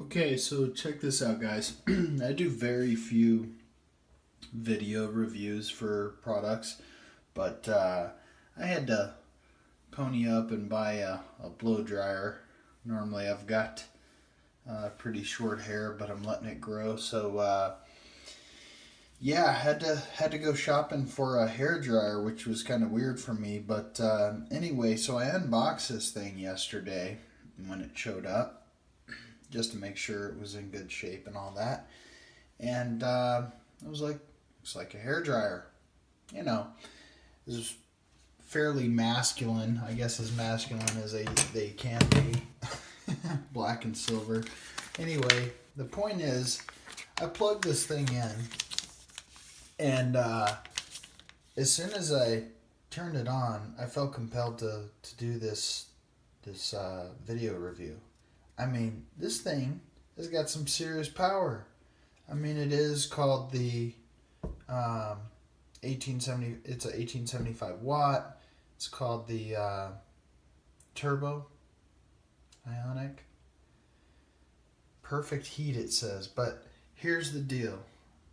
Okay, so check this out, guys. I do very few video reviews for products, but I had to pony up and buy a blow dryer. Normally I've got pretty short hair, but I'm letting it grow. So yeah, I had to go shopping for a hair dryer, which was kind of weird for me. But anyway, so I unboxed this thing yesterday when it showed up, just to make sure it was in good shape and all that. And I was like, looks like a hair dryer. You know, this is fairly masculine, I guess as masculine as they can be. Black and silver. Anyway, the point is, I plugged this thing in, and as soon as I turned it on, I felt compelled to do this video review. I mean, this thing has got some serious power. I mean, it is called the 1870. It's a 1875 watt. It's called the Turbo Ionic. Perfect heat, it says. But here's the deal: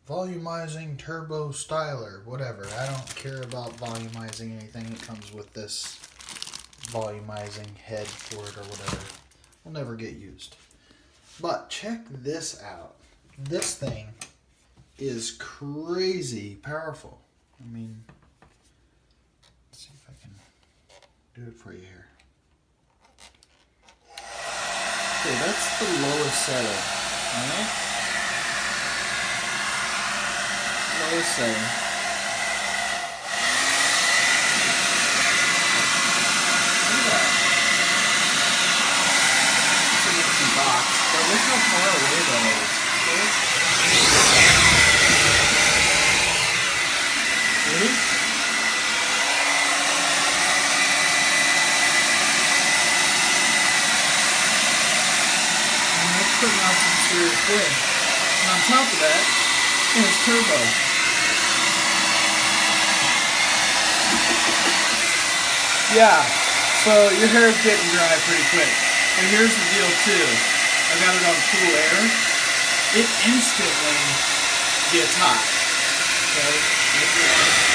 volumizing turbo styler, whatever. I don't care about volumizing anything that comes with this volumizing head for it or whatever. Will never get used. But check this out. This thing is crazy powerful. I mean, let's see if I can do it for you here. Okay, that's the lowest setting. Alright? Lowest setting. Box, but look how far away that is. Ready? And that's putting out some serious wind. And on top of that, it's turbo. Yeah, so your hair is getting dry pretty quick. And here's the deal too. I got it on cool air. It instantly gets hot. Okay?